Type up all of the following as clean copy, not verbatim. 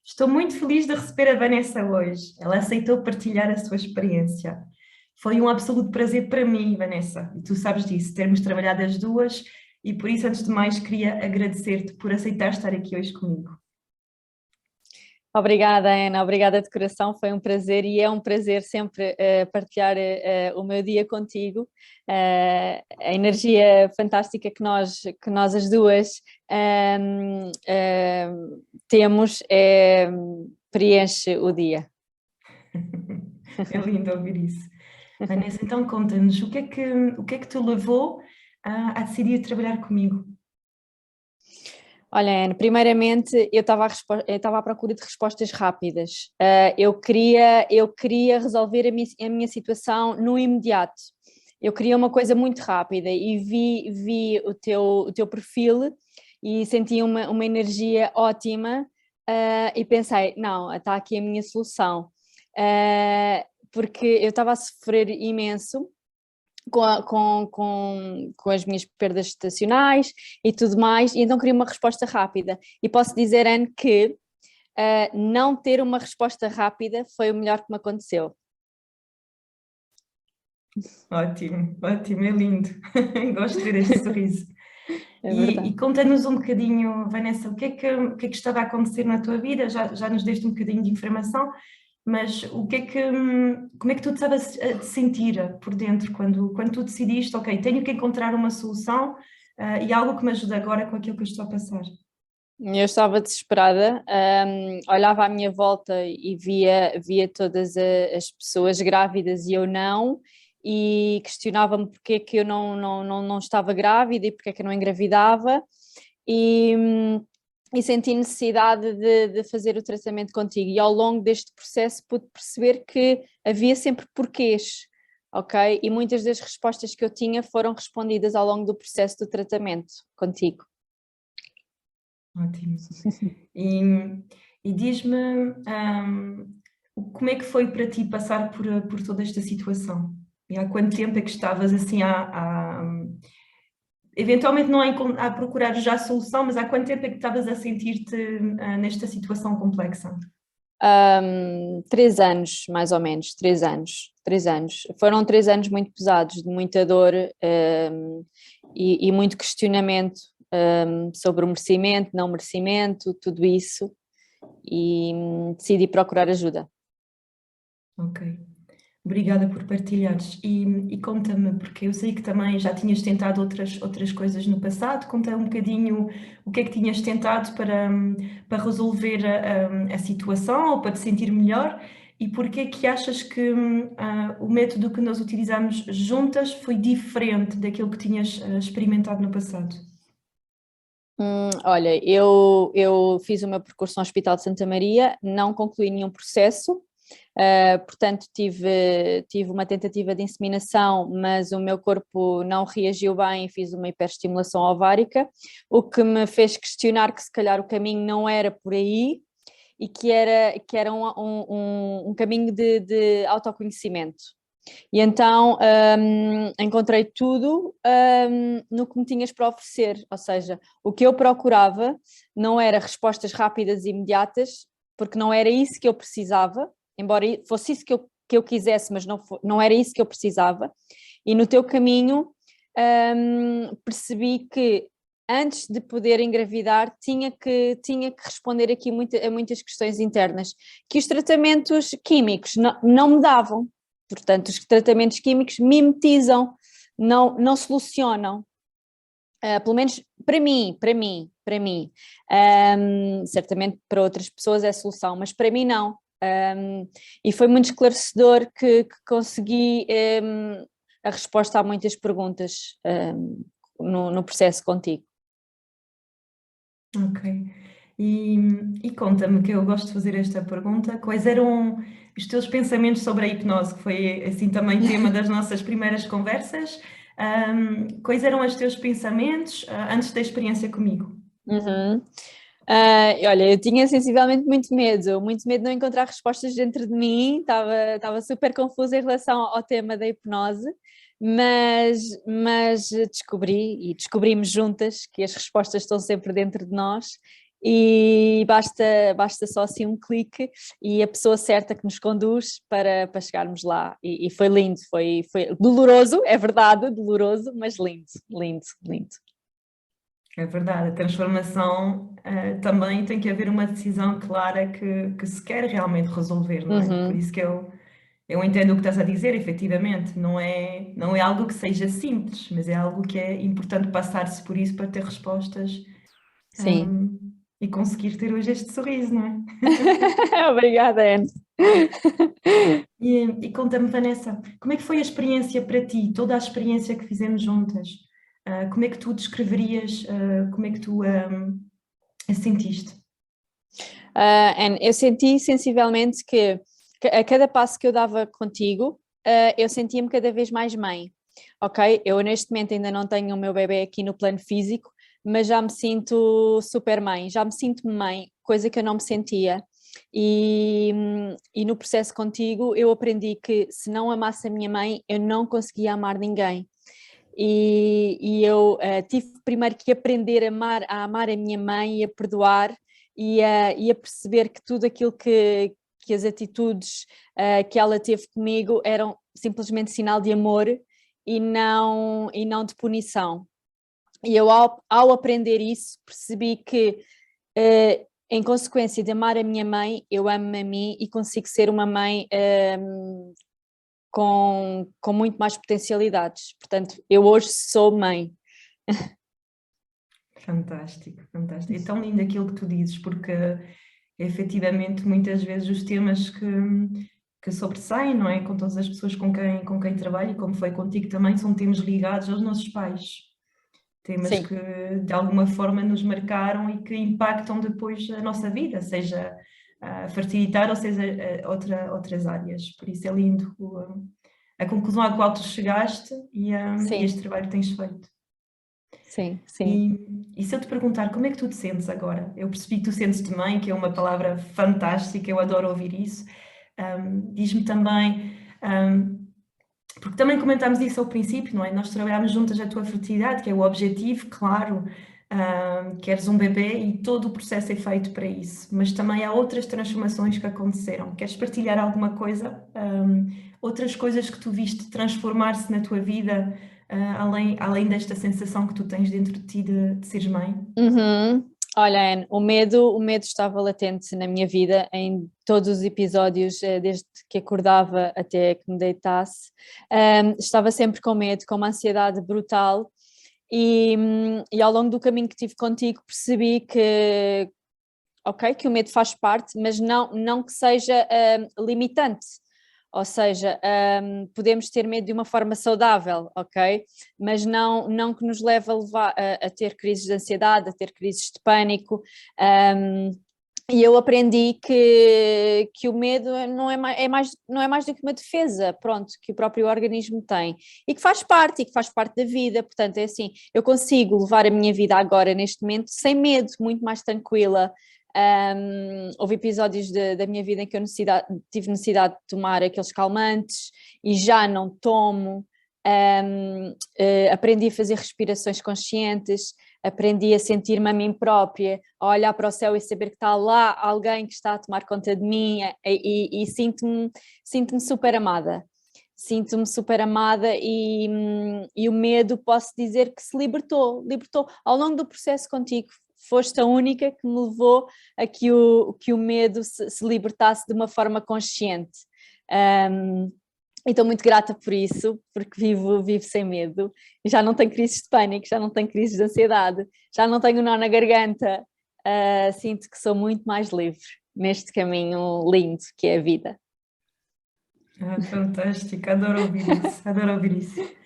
Estou muito feliz de receber a Vanessa hoje. Ela aceitou partilhar a sua experiência. Foi um absoluto prazer para mim, Vanessa, e tu sabes disso, termos trabalhado as duas, e por isso, antes de mais, queria agradecer-te por aceitar estar aqui hoje comigo. Obrigada, Ana, obrigada de coração, foi um prazer e é um prazer sempre partilhar o meu dia contigo. A energia fantástica que nós as duas temos preenche o dia. É lindo ouvir isso. Vanessa, então conta-nos, o que é que te levou a decidir trabalhar comigo? Olha, Ana, primeiramente eu estava à procura de respostas rápidas. Eu queria resolver a minha situação no imediato. Eu queria uma coisa muito rápida e vi o teu perfil e senti uma energia ótima, e pensei, não, está aqui a minha solução. Porque eu estava a sofrer imenso com as minhas perdas estacionais e tudo mais, e então queria uma resposta rápida. E posso dizer, Anne, que não ter uma resposta rápida foi o melhor que me aconteceu. Ótimo, ótimo, é lindo. Gosto de ver este sorriso. É E verdade. conta-nos um bocadinho, Vanessa, o que é que estava a acontecer na tua vida? Já nos deste um bocadinho de informação, mas como é que tu te estavas a te sentir por dentro quando tu decidiste, ok, tenho que encontrar uma solução, e algo que me ajude agora com aquilo que eu estou a passar? Eu estava desesperada, olhava à minha volta e via todas as pessoas grávidas e eu não, e questionava-me porque é que eu não estava grávida e porque é que eu não engravidava, e, e senti necessidade de fazer o tratamento contigo. E ao longo deste processo pude perceber que havia sempre porquês, ok? E muitas das respostas que eu tinha foram respondidas ao longo do processo do tratamento contigo. Ótimo. E, e diz-me, como é que foi para ti passar por toda esta situação? E há quanto tempo é que estavas assim eventualmente não a procurar já a solução, mas há quanto tempo é que estavas a sentir-te nesta situação complexa? 3 anos, mais ou menos, 3 anos, 3 anos. Foram 3 anos muito pesados, de muita dor, e muito questionamento, sobre o merecimento, não merecimento, tudo isso, e decidi procurar ajuda. Ok. Obrigada por partilhares. E conta-me, porque eu sei que também já tinhas tentado outras coisas no passado, conta um bocadinho o que é que tinhas tentado para resolver a situação ou para te sentir melhor, e porque é que achas que o método que nós utilizamos juntas foi diferente daquilo que tinhas experimentado no passado? Olha, eu fiz o meu percurso no Hospital de Santa Maria, não concluí nenhum processo. Portanto tive uma tentativa de inseminação, mas o meu corpo não reagiu bem e fiz uma hiperestimulação ovárica, o que me fez questionar que se calhar o caminho não era por aí e que era um caminho de autoconhecimento. E então encontrei tudo no que me tinhas para oferecer, ou seja, o que eu procurava não era respostas rápidas e imediatas, porque não era isso que eu precisava, embora fosse isso que eu quisesse, mas não era isso que eu precisava. E no teu caminho percebi que antes de poder engravidar tinha que responder aqui a muitas questões internas, que os tratamentos químicos não me davam. Portanto, os tratamentos químicos mimetizam, não solucionam. Pelo menos para mim. Certamente para outras pessoas é solução, mas para mim não. E foi muito esclarecedor que consegui a resposta a muitas perguntas no processo contigo. Ok. E conta-me, que eu gosto de fazer esta pergunta, quais eram os teus pensamentos sobre a hipnose, que foi assim também tema das nossas primeiras conversas? Quais eram os teus pensamentos antes da experiência comigo? Uhum. Olha, eu tinha sensivelmente muito medo de não encontrar respostas dentro de mim, estava super confusa em relação ao tema da hipnose, mas descobrimos juntas que as respostas estão sempre dentro de nós e basta só assim um clique e a pessoa certa que nos conduz para chegarmos lá. E foi lindo, foi doloroso, é verdade, doloroso, mas lindo, lindo, lindo. É verdade, a transformação também tem que haver uma decisão clara que se quer realmente resolver, não é? Por Uhum. isso que eu entendo o que estás a dizer, efetivamente, não é algo que seja simples, mas é algo que é importante passar-se por isso para ter respostas, Sim. e conseguir ter hoje este sorriso, não é? Obrigada, Anne. E conta-me, Vanessa, como é que foi a experiência para ti, toda a experiência que fizemos juntas? Como é que tu descreverias, como é que tu a sentiste? Anne, eu senti sensivelmente que a cada passo que eu dava contigo, eu sentia-me cada vez mais mãe, ok? Eu neste momento ainda não tenho o meu bebê aqui no plano físico, mas já me sinto super mãe, já me sinto mãe, coisa que eu não me sentia. E no processo contigo eu aprendi que se não amasse a minha mãe, eu não conseguia amar ninguém. E eu tive primeiro que aprender a amar a minha mãe e a perdoar e a perceber que tudo aquilo que as atitudes que ela teve comigo eram simplesmente sinal de amor e não de punição. E eu, ao aprender isso, percebi que, em consequência de amar a minha mãe, eu amo-me a mim e consigo ser uma mãe com muito mais potencialidades. Portanto, eu hoje sou mãe. Fantástico, fantástico. É tão lindo aquilo que tu dizes, porque efetivamente muitas vezes os temas que sobressaem, não é? Com todas as pessoas com quem trabalho, e como foi contigo também, são temas ligados aos nossos pais. Temas Sim, que de alguma forma nos marcaram e que impactam depois a nossa vida, seja a fertilidade ou seja outras áreas. Por isso é lindo a conclusão à qual tu chegaste e sim, este trabalho que tens feito. sim, sim. E se eu te perguntar como é que tu te sentes agora? Eu percebi que tu sentes-te bem, que é uma palavra fantástica, eu adoro ouvir isso. Diz-me também, porque também comentámos isso ao princípio, não é? Nós trabalhámos juntas a tua fertilidade, que é o objetivo, claro, queres um bebê e todo o processo é feito para isso, mas também há outras transformações que aconteceram. Queres partilhar alguma coisa? Outras coisas que tu viste transformar-se na tua vida, além desta sensação que tu tens dentro de ti de seres mãe? Uhum. Olha, Anne, o medo estava latente na minha vida em todos os episódios, desde que acordava até que me deitasse. Estava sempre com medo, com uma ansiedade brutal e ao longo do caminho que tive contigo percebi que, ok, que o medo faz parte, mas não que seja limitante. Ou seja, podemos ter medo de uma forma saudável, ok? Mas não que nos leve a ter crises de ansiedade, a ter crises de pânico. E eu aprendi que o medo não é mais do que uma defesa, pronto, que o próprio organismo tem. E que faz parte, da vida. Portanto, é assim, eu consigo levar a minha vida agora, neste momento, sem medo, muito mais tranquila. Houve episódios da minha vida em que eu tive necessidade de tomar aqueles calmantes e já não tomo. Aprendi a fazer respirações conscientes, aprendi a sentir-me a mim própria, a olhar para o céu e saber que está lá alguém que está a tomar conta de mim e sinto-me super amada. Sinto-me super amada e o medo, posso dizer que se libertou ao longo do processo contigo. Foste a única que me levou a que o medo se libertasse de uma forma consciente. E estou muito grata por isso, porque vivo sem medo. Já não tenho crises de pânico, já não tenho crises de ansiedade, já não tenho nó na garganta. Sinto que sou muito mais livre neste caminho lindo que é a vida. Fantástico, adoro ouvir isso, adoro ouvir isso.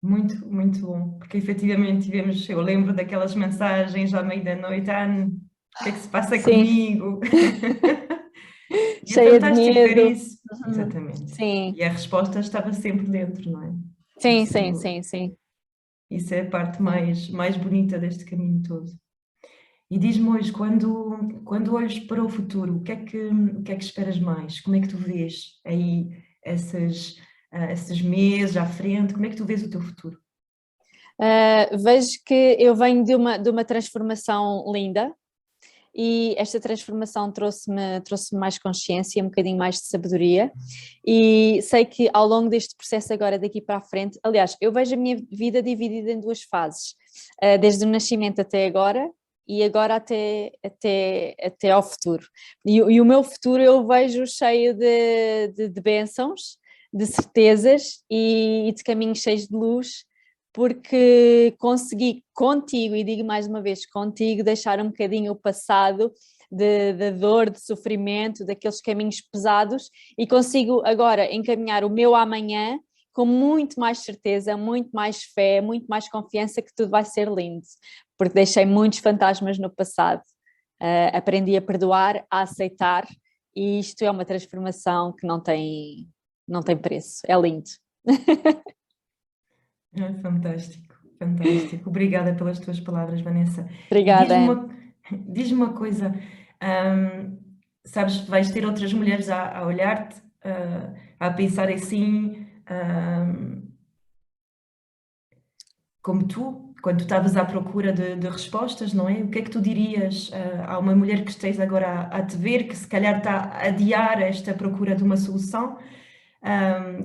Muito, muito bom, porque efetivamente tivemos, eu lembro daquelas mensagens à meia da noite, o que é que se passa Sim, comigo? E é cheia de fantástico ver medo. isso, Uhum. exatamente. Sim, E a resposta estava sempre dentro, não é? sim, sim, Isso, sim, sim. isso é a parte mais bonita deste caminho todo. E diz-me hoje, quando olhas para o futuro, o que é que esperas mais? Como é que tu vês aí esses meses à frente? Como é que tu vês o teu futuro? Vejo que eu venho de uma transformação linda. e esta transformação trouxe-me mais consciência, um bocadinho mais de sabedoria, e sei que ao longo deste processo agora daqui para a frente, aliás, eu vejo a minha vida dividida em duas fases, desde o nascimento até agora e agora até ao futuro. E o meu futuro eu vejo cheio de bênçãos, de certezas e de caminhos cheios de luz, porque consegui contigo, e digo mais uma vez, contigo, deixar um bocadinho o passado de dor, de sofrimento, daqueles caminhos pesados, e consigo agora encaminhar o meu amanhã com muito mais certeza, muito mais fé, muito mais confiança que tudo vai ser lindo, porque deixei muitos fantasmas no passado. Aprendi a perdoar, a aceitar, e isto é uma transformação que não tem preço, é lindo. É fantástico, fantástico. Obrigada pelas tuas palavras, Vanessa. E Obrigada, diz-me Anne. diz-me uma coisa, hum, sabes que vais ter outras mulheres a olhar-te, a pensar assim, como tu, quando tu estavas à procura de respostas, não é? O que é que tu dirias a uma mulher que esteja agora a te ver, que se calhar está a adiar esta procura de uma solução,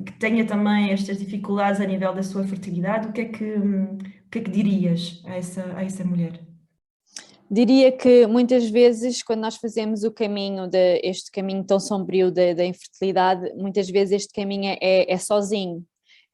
que tenha também estas dificuldades a nível da sua fertilidade? O que é que dirias a essa mulher? Diria que muitas vezes, quando nós fazemos o caminho, este caminho tão sombrio da infertilidade, muitas vezes este caminho é sozinho,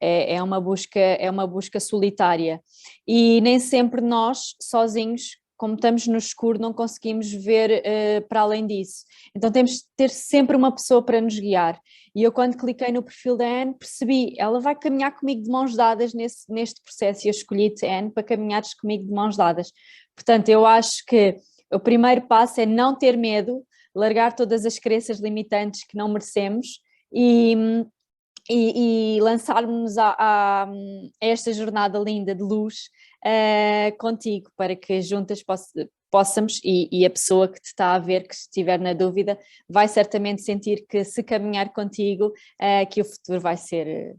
é uma busca solitária, e nem sempre nós, sozinhos, como estamos no escuro, não conseguimos ver para além disso. Então temos de ter sempre uma pessoa para nos guiar. E eu, quando cliquei no perfil da Anne, percebi, ela vai caminhar comigo de mãos dadas neste processo, e eu escolhi-te, Anne, para caminhares comigo de mãos dadas. Portanto, eu acho que o primeiro passo é não ter medo, largar todas as crenças limitantes que não merecemos, e lançarmos a esta jornada linda de luz contigo, para que juntas possamos, e a pessoa que te está a ver, que estiver na dúvida, vai certamente sentir que, se caminhar contigo, que o futuro vai ser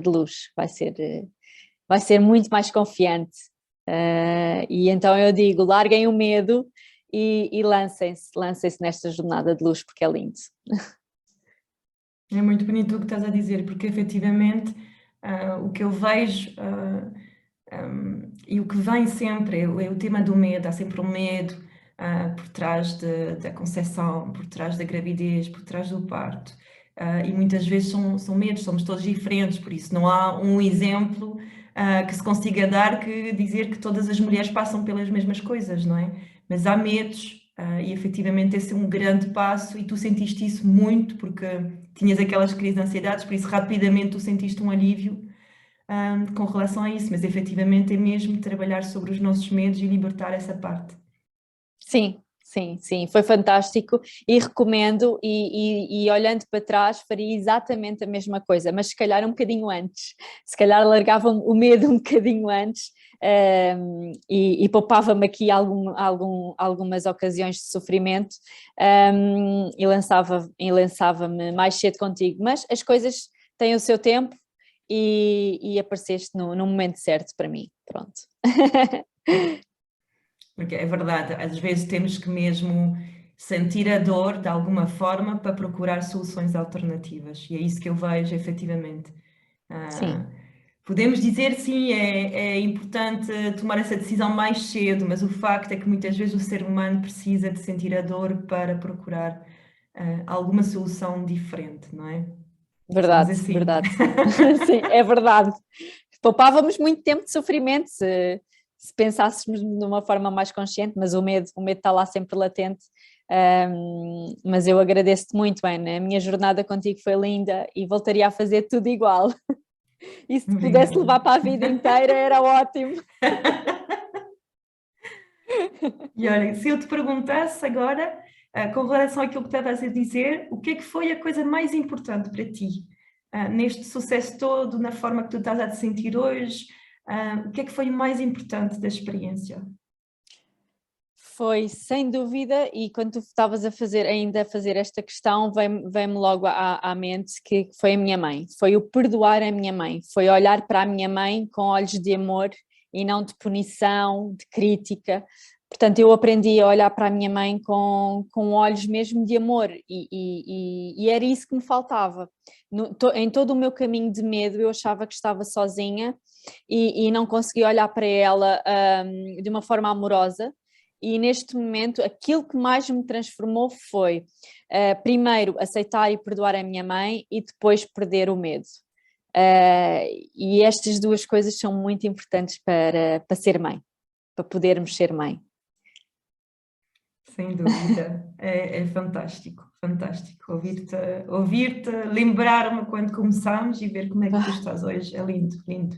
de luz, vai ser muito mais confiante. E então eu digo, larguem o medo e lancem-se nesta jornada de luz, porque é lindo. É muito bonito o que estás a dizer, porque efetivamente o que eu vejo e o que vem sempre é o tema do medo. Há sempre um medo por trás da concepção, por trás da gravidez, por trás do parto. E muitas vezes são medos, somos todos diferentes, por isso não há um exemplo que se consiga dar, que dizer que todas as mulheres passam pelas mesmas coisas, não é? Mas há medos, e efetivamente esse é um grande passo, e tu sentiste isso muito, porque tinhas aquelas crises de ansiedades, por isso rapidamente tu sentiste um alívio com relação a isso, mas efetivamente é mesmo trabalhar sobre os nossos medos e libertar essa parte. Sim, sim, sim, foi fantástico, e recomendo, e olhando para trás faria exatamente a mesma coisa, mas se calhar um bocadinho antes, se calhar largava o medo um bocadinho antes, e poupava-me aqui algumas ocasiões de sofrimento, e lançava-me mais cedo contigo, mas as coisas têm o seu tempo, e apareceste no momento certo para mim, pronto. Porque é verdade, às vezes temos que mesmo sentir a dor de alguma forma para procurar soluções alternativas, e é isso que eu vejo efetivamente. Sim. Podemos dizer sim, é importante tomar essa decisão mais cedo, mas o facto é que muitas vezes o ser humano precisa de sentir a dor para procurar alguma solução diferente, não é? Somos Verdade, assim. verdade. Sim, é verdade. Poupávamos muito tempo de sofrimento se pensássemos de uma forma mais consciente, mas o medo está lá sempre latente. Mas eu agradeço-te muito, Ana. A minha jornada contigo foi linda e voltaria a fazer tudo igual. E se te pudesse Obrigada. levar para a vida inteira, era ótimo. E olha, se eu te perguntasse agora, com relação àquilo que estavas a dizer, o que é que foi a coisa mais importante para ti, neste sucesso todo, na forma que tu estás a te sentir hoje, o que é que foi o mais importante da experiência? Foi, sem dúvida, e quando tu estavas ainda a fazer esta questão, veio-me logo à mente que foi a minha mãe, foi o perdoar a minha mãe, foi olhar para a minha mãe com olhos de amor e não de punição, de crítica, Portanto, eu aprendi a olhar para a minha mãe com olhos mesmo de amor e era isso que me faltava. Em todo o meu caminho de medo eu achava que estava sozinha e não conseguia olhar para ela de uma forma amorosa, e neste momento aquilo que mais me transformou foi primeiro aceitar e perdoar a minha mãe e depois perder o medo. E estas duas coisas são muito importantes para ser mãe, para podermos ser mãe. Sem dúvida, é fantástico, fantástico ouvir-te, lembrar-me quando começámos e ver como é que tu estás hoje, é lindo, lindo.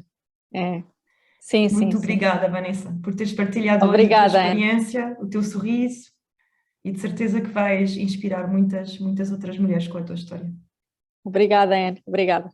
É. Sim, sim, Muito sim. obrigada, Vanessa, por teres partilhado hoje a tua Obrigada, Ana. experiência, o teu sorriso, e de certeza que vais inspirar muitas, muitas outras mulheres com a tua história. Obrigada, Ana. Obrigada.